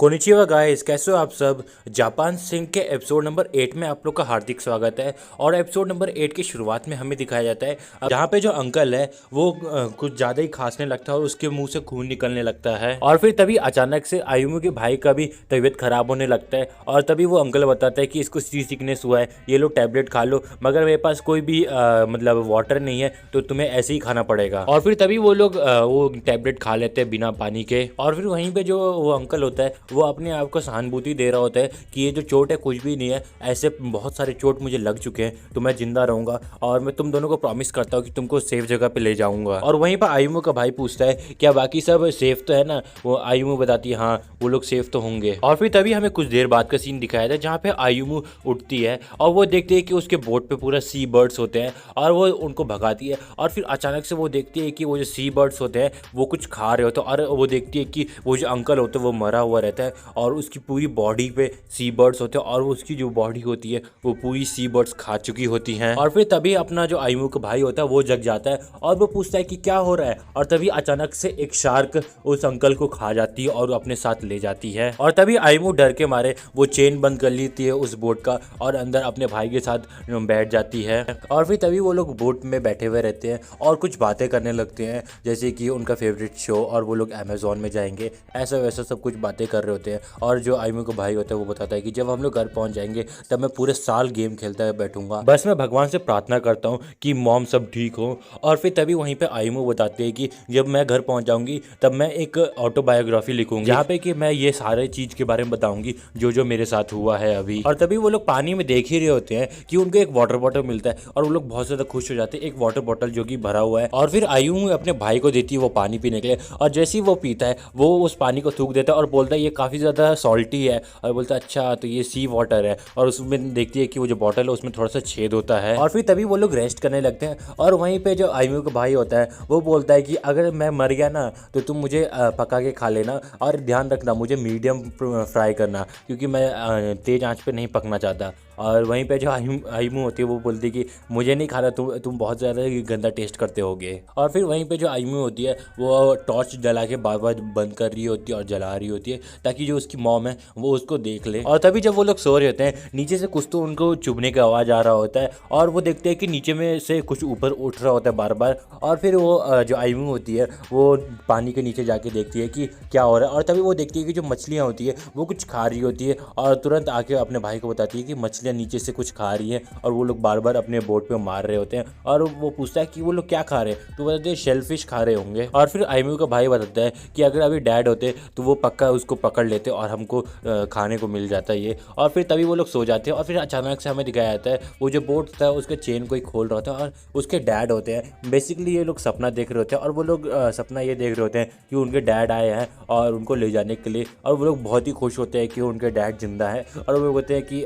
Konnichiwa guys, कैसे हो आप सब। जापान सिंह के एपिसोड नंबर 8 में आप लोग का हार्दिक स्वागत है। और एपिसोड नंबर 8 की शुरुआत में हमें दिखाया जाता है जहाँ पे जो अंकल है वो कुछ ज़्यादा ही खांसने लगता है और उसके मुंह से खून निकलने लगता है। और फिर तभी अचानक से आयुमु के भाई का भी तबीयत खराब होने लगता है और तभी वो अंकल बताता है कि इसको सी सिकनेस हुआ है, ये लो टैबलेट खा लो, मगर मेरे पास कोई भी मतलब वाटर नहीं है तो तुम्हें ऐसे ही खाना पड़ेगा। और फिर तभी वो लोग वो टैबलेट खा लेते हैं बिना पानी के। और फिर वहीं पे जो वो अंकल होता है वो अपने आप को सहानुभूति दे रहा होता है कि ये जो चोट है कुछ भी नहीं है, ऐसे बहुत सारे चोट मुझे लग चुके हैं तो मैं जिंदा रहूंगा और मैं तुम दोनों को प्रॉमिस करता हूँ कि तुमको सेफ जगह पे ले जाऊंगा। और वहीं पर आयुमु का भाई पूछता है क्या बाकी सब सेफ तो है ना। वो आयुमु बताती है हाँ वो लोग सेफ तो होंगे। और फिर तभी हमें कुछ देर बाद का सीन दिखाया था जहाँ पे आयुमु उठती है और वो देखती है कि उसके बोट पे पूरा सी बर्ड्स होते हैं और वो उनको भगाती है। और फिर अचानक से वो देखती है कि वो जो सी बर्ड्स होते हैं वो कुछ खा रहे होते हैं और वो देखती है कि वो जो अंकल होते हैं वो मरा हुआ रहता है और उसकी पूरी बॉडी पे सी बर्ड्स होते हैं और उसकी जो बॉडी होती है वो पूरी सी बर्ड्स खा चुकी होती हैं। और फिर तभी अपना जो आयुमु का भाई होता है वो जग जाता है और वो पूछता है कि क्या हो रहा है। और तभी अचानक से एक शार्क उस अंकल को खा जाती है और अपने साथ ले जाती है। और तभी आयुमु डर के मारे वो चेन बंद कर लेती है उस बोट का और अंदर अपने भाई के साथ बैठ जाती है। और फिर तभी वो लोग बोट में बैठे हुए रहते हैं और कुछ बातें करने लगते हैं जैसे कि उनका फेवरेट शो और वो लोग अमेजोन में जाएंगे, ऐसा वैसा सब कुछ बातें कर रहे होते हैं। और जो आयुमु का भाई होता है वो बताता है कि जब हम लोग घर पहुंच जाएंगे तब मैं पूरे साल गेम खेलता है बैठूंगा, बस मैं भगवान से प्रार्थना करता हूँ कि मॉम सब ठीक हो। और फिर तभी वहीं पे आयुमु बताते हैं कि जब मैं घर पहुंच जाऊंगी तब मैं एक ऑटोबायोग्राफी लिखूंगी जहाँ पे कि मैं ये सारे चीज के बारे में बताऊंगी जो जो मेरे साथ हुआ है अभी। और तभी वो लोग पानी में देख ही रहे होते हैं कि उनको एक वाटर बॉटल मिलता है और वो लोग बहुत ज्यादा खुश हो जाते हैं, एक वाटर बॉटल जो कि भरा हुआ है। और फिर आयुमु अपने भाई को देती है वो पानी पीने के लिए और जैसे ही वो पीता है वो उस पानी को थूक देता है और बोलता है ये काफी ज्यादा सॉल्टी है। और बोलता है अच्छा तो ये सी वाटर है। और उसमें देखती है कि वो जो बॉटल है उसमें थोड़ा सा छेद होता है। और फिर तभी वो लोग रेस्ट करने लगते हैं और वहीं पे जो आयुमु का भाई होता है वो बोलता है कि अगर मैं मर गया ना तो तुम मुझे पका के खा लेना और ध्यान रखना मुझे मीडियम फ्राई करना क्योंकि मैं तेज आंच पे नहीं पकना चाहता। और वहीं पे जो आयुमु होती है वो बोलती है कि मुझे नहीं खाना, तुम बहुत ज़्यादा गंदा टेस्ट करते होगे। और फिर वहीं पे जो आयुमु होती है वो टॉर्च जला के बार बार बंद कर रही होती है और जला रही होती है ताकि जो उसकी मॉम है वो उसको देख ले। और तभी जब वो लोग सो रहे होते हैं नीचे से कुछ तो उनको चुभने का आवाज़ आ रहा होता है और वो देखते हैं कि नीचे में से कुछ ऊपर उठ रहा होता है बार बार। और फिर वो जो आयुमु होती है वो पानी के नीचे जाके देखती है कि क्या हो रहा है। और तभी वो देखती है कि जो मछलियाँ होती है वो कुछ खा रही होती है और तुरंत आके अपने भाई को बताती है कि मछलियाँ नीचे से कुछ खा रही हैं और वो लोग बार बार अपने बोट पे मार रहे होते हैं। और वो पूछता है कि वो लोग क्या खा रहे हैं तो बताते हैं शेलफिश खा रहे होंगे। और फिर आयुमु का भाई बताता है कि अगर अभी डैड होते तो वो पक्का उसको पकड़ लेते और हमको खाने को मिल जाता ये। और फिर तभी वो लोग सो जाते हैं और फिर अचानक से हमें दिखाया जाता है वो जो बोट था उसके चेन कोई खोल रहा था और उसके डैड होते हैं। बेसिकली ये लोग सपना देख रहे होते हैं और वो लोग सपना ये देख रहे होते हैं कि उनके डैड आए हैं और उनको ले जाने के लिए। और वो लोग बहुत ही खुश होते हैं कि उनके डैड जिंदा है और वो बोलते हैं कि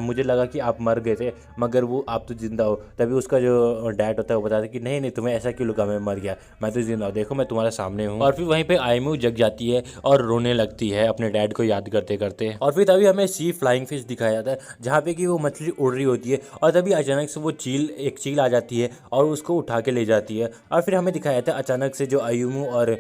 मुझे लगा कि आप मर गए थे मगर वो आप तो जिंदा हो। तभी उसका जो डैड होता है वो बताता है कि नहीं नहीं तुम्हें ऐसा क्यों लगा मैं मर गया, मैं तो जिंदा हूँ, देखो मैं तुम्हारे सामने हूँ। और फिर वहीं पे आयुमु जग जाती है और रोने लगती है अपने डैड को याद करते करते। और फिर तभी हमें सी फ्लाइंग फिश दिखाया जाता है जहाँ पे कि वो मछली उड़ रही होती है और तभी अचानक से वो एक चील आ जाती है और उसको उठा के ले जाती है। और फिर हमें दिखाया जाता है अचानक से जो आयुमु और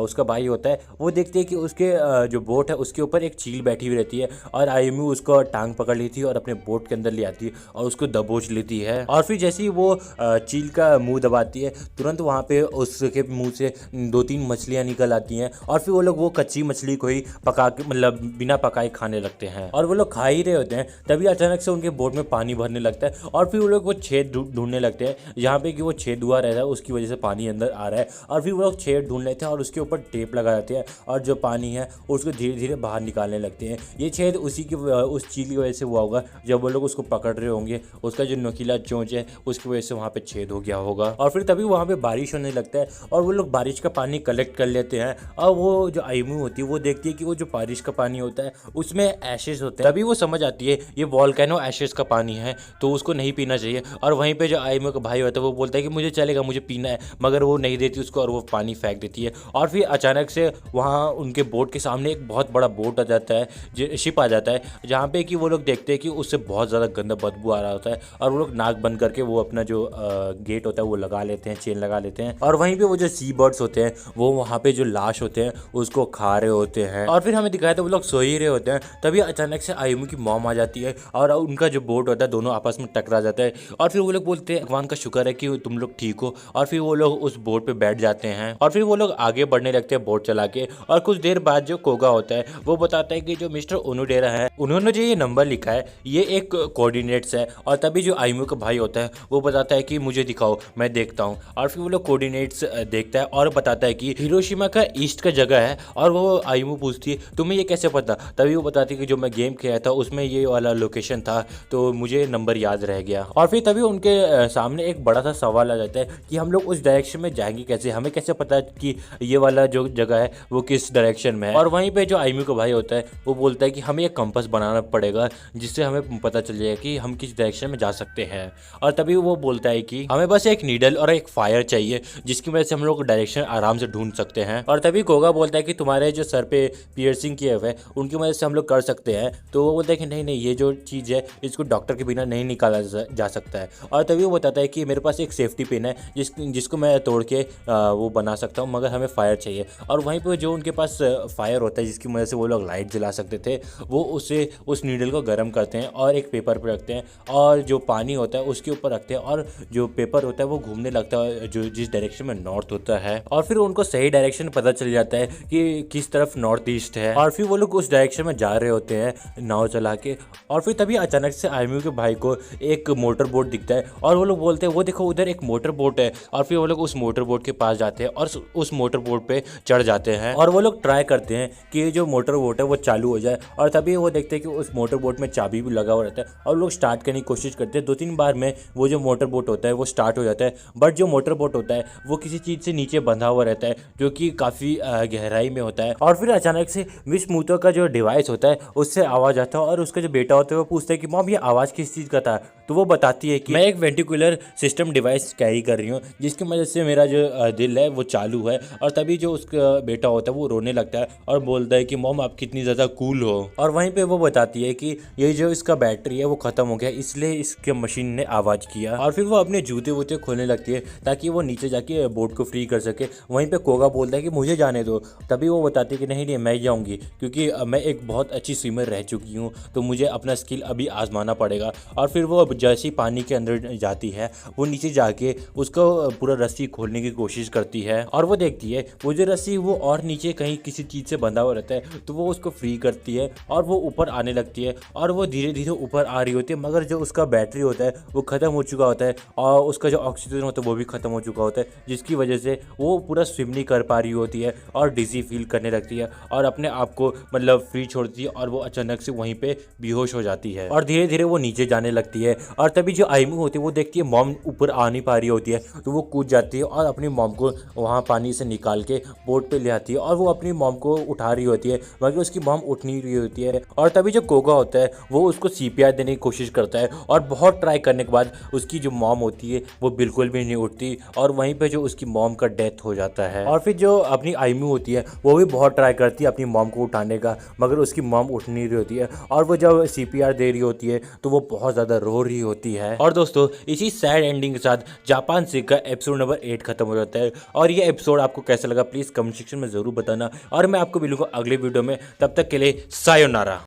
उसका भाई होता है वो देखते हैं कि उसके जो बोट है उसके ऊपर एक चील बैठी हुई रहती है और आयुमु उसको टांग पकड़ लेती है और अपने बोट के अंदर ले आती है और उसको दबोच लेती है। और फिर जैसे ही वो चील का मुंह दबाती है तुरंत वहाँ पे उसके मुंह से 2-3 मछलियाँ निकल आती हैं और फिर वो लोग वो कच्ची मछली को ही पका के मतलब बिना पकाए खाने लगते हैं। और वो लोग खा ही रहे होते हैं तभी अचानक से उनके बोट में पानी भरने लगता है और फिर वो लोग वो छेद ढूंढने लगते हैं जहाँ पे कि वो छेद हुआ रहता है उसकी वजह से पानी अंदर आ रहा है। और फिर वो लोग छेद ढूंढ लेते हैं और उसके ऊपर टेप लगा देते हैं और जो पानी है उसको धीरे धीरे बाहर निकालने लगते हैं। ये छेद उस चील की वजह से हुआ होगा जब वो लोग उसको पकड़ रहे होंगे, उसका जो नुकीला चोंच है उसकी वजह से वहाँ पे छेद हो गया होगा। और फिर तभी वहाँ पे बारिश होने लगता है और वो लोग बारिश का पानी कलेक्ट कर लेते हैं और वो जो आयुमु होती है वो देखती है कि वो जो बारिश का पानी होता है उसमें एशेस होते हैं। तभी वो समझ आती है ये वॉल्केनो एशेस का पानी है तो उसको नहीं पीना चाहिए। और वहीं पे जो आयुमु का भाई होता है वो बोलता है कि मुझे चलेगा, मुझे पीना है, मगर वो नहीं देती उसको और वो पानी फेंक देती है। और फिर अचानक से वहाँ उनके बोट के सामने एक बहुत बड़ा बोट आ जाता है, शिप आ जाता है जहाँ पे कि वो लोग देखते हैं कि उससे बहुत ज़्यादा गंदा बदबू आ रहा होता है और वो लोग नाक बंद करके वो अपना जो गेट होता है वो लगा लेते हैं, चेन लगा लेते हैं। और वहीं पे वो जो सी बर्ड्स होते हैं वो वहाँ पे जो लाश होते हैं उसको खा रहे होते हैं। और फिर हमें दिखाया तो वो लोग सो ही रहे होते हैं, तभी अचानक से आयुमू की मॉम आ जाती है और उनका जो बोट होता है दोनों आपस में टकरा जाता है। और फिर वो लोग बोलते हैं भगवान का शुक्र है कि तुम लोग ठीक हो। और फिर वो लोग उस बोट पे बैठ जाते हैं और फिर वो लोग आगे बढ़ने लगते हैं बोट चला के। और कुछ देर बाद जो कोगा होता है वो बताता है कि जो मिस्टर ओनोडेरा है उन्होंने जो ये नंबर लिखा है ये एक कोऑर्डिनेट्स है। और तभी जो आयुमू का भाई होता है वो बताता है कि मुझे दिखाओ मैं देखता हूँ। और फिर वो लोग कोऑर्डिनेट्स देखता है और बताता है कि हिरोशिमा का ईस्ट का जगह है। और वो आयुमू पूछती है तुम्हें ये कैसे पता? तभी वो बताती है कि जो मैं गेम खेला था उसमें ये वाला लोकेशन था तो मुझे नंबर याद रह गया। और फिर तभी उनके सामने एक बड़ा सा सवाल आ जाता है कि हम लोग उस डायरेक्शन में जाएंगे कैसे, हमें कैसे पता कि ये वाला जो जगह है वो किस डायरेक्शन में है। और वहीं पे जो आयुमू का भाई होता है वो बोलता है कि हमें एक कंपास बनाना पड़ेगा जिससे हमें पता चल जाएगा कि हम किस डायरेक्शन में जा सकते हैं। और तभी वो बोलता है कि हमें बस एक नीडल और एक फायर चाहिए जिसकी वजह से हम लोग डायरेक्शन आराम से ढूंढ सकते हैं। और तभी कोगा बोलता है कि तुम्हारे जो सर पे पियर्सिंग किए हुए उनकी वजह से हम लोग कर सकते हैं। तो वो बोलता है कि नहीं नहीं ये जो चीज़ है इसको डॉक्टर के बिना नहीं निकाला जा सकता है। और तभी वो बताता है कि मेरे पास एक सेफ्टी पिन है जिसको मैं तोड़ के वो बना सकता हूँ, मगर हमें फायर चाहिए। और वहीं पर जो उनके पास फायर होता है जिसकी वजह से वो लोग लाइट जला सकते थे वो उसे उस नीडल को गर्म करते हैं और एक पेपर पर रखते हैं और जो पानी होता है उसके ऊपर रखते हैं और जो पेपर होता है वो घूमने लगता है जो जिस डायरेक्शन में नॉर्थ होता है। और फिर उनको सही डायरेक्शन पता चल जाता है कि किस तरफ नॉर्थ ईस्ट है। और फिर वो लोग उस डायरेक्शन में जा रहे होते हैं नाव चला के। और फिर तभी अचानक से आयुमू के भाई को एक मोटर बोट दिखता है और वो लोग बोलते हैं वो देखो उधर एक मोटर बोट है। और फिर वो लोग उस मोटर बोट के पास जाते हैं और उस मोटर बोट पे चढ़ जाते हैं और वो लोग ट्राई करते हैं कि जो मोटर बोट है वो चालू हो जाए। और तभी वो देखते हैं कि उस मोटर बोट में चाबी भी लगा हुआ रहता है और लोग स्टार्ट करने की कोशिश करते हैं। 2-3 बार में वो जो मोटर बोट होता है वो स्टार्ट हो जाता है, बट जो मोटर बोट होता है वो किसी चीज़ से नीचे बंधा हुआ रहता है जो कि काफ़ी गहराई में होता है। और फिर अचानक से मिस मूतो का जो डिवाइस होता है उससे आवाज़ आता है और उसका जो बेटा होता है वो पूछता है कि मॉम ये आवाज़ किस चीज़ का था? तो वो बताती है कि मैं एक वेंटिकुलर सिस्टम डिवाइस कैरी कर रही हूँ जिसकी वजह से मेरा जो दिल है वो चालू है। और तभी जो उसका बेटा होता है वो रोने लगता है और बोलता है कि मॉम आप कितनी ज़्यादा कूल हो। और वहीं पे वो बताती है कि ये जो इसका बैटरी है वो ख़त्म हो गया इसलिए इसके मशीन ने आवाज़ किया। और फिर वो अपने जूते वूते खोलने लगती है ताकि वो नीचे जाके बोट को फ्री कर सके। वहीं पे कोगा बोलता है कि मुझे जाने दो। तभी वो बताती है कि नहीं नहीं मैं जाऊँगी क्योंकि मैं एक बहुत अच्छी स्विमर रह चुकी हूँ तो मुझे अपना स्किल अभी आजमाना पड़ेगा। और फिर वो जैसे ही पानी के अंदर जाती है वो नीचे जाके उसको पूरा रस्सी खोलने की कोशिश करती है और वो देखती है वो जो रस्सी वो और नीचे कहीं किसी चीज़ से बंधा हुआ रहता है तो वो उसको फ्री करती है और वो ऊपर आने लगती है। और वो धीरे धीरे ऊपर आ रही होती है मगर जो उसका बैटरी होता है वो ख़त्म हो चुका होता है और उसका जो ऑक्सीजन होता है वो भी ख़त्म हो चुका होता है जिसकी वजह से वो पूरा स्विम नहीं कर पा रही होती है और डिजी फील करने लगती है और अपने आप को मतलब फ्री छोड़ती है और वो अचानक से वहीं पे बेहोश हो जाती है और धीरे धीरे वो नीचे जाने लगती है। और तभी जो आयुमू होती है वो देखती है मॉम ऊपर आ नहीं पा रही होती है तो वो कूद जाती है और अपनी मॉम को वहाँ पानी से निकाल के बोट पे ले आती है और वो अपनी मॉम को उठा रही होती है मगर उसकी मॉम उठ नहीं रही होती है। और तभी जो कोगा होता है वो उसको CPR देने की कोशिश करता है और बहुत ट्राई करने के बाद उसकी जो मॉम होती है वो बिल्कुल भी नहीं उठती और वहीं पे जो उसकी मॉम का डेथ हो जाता है। और फिर जो अपनी आयुमू होती है वो भी बहुत ट्राई करती है अपनी मॉम को उठाने का मगर उसकी मॉम उठ नहीं रही होती है और वो जब CPR दे रही होती है तो वो बहुत ज़्यादा रो रही होती है। और दोस्तों इसी सैड एंडिंग के साथ जापान सिंक का एपिसोड नंबर 8 खत्म हो जाता है। और ये एपिसोड आपको कैसा लगा प्लीज़ कमेंट सेक्शन में ज़रूर बताना और मैं आपको मिलूंगा अगले वीडियो में। तब तक के लिए सायोनारा।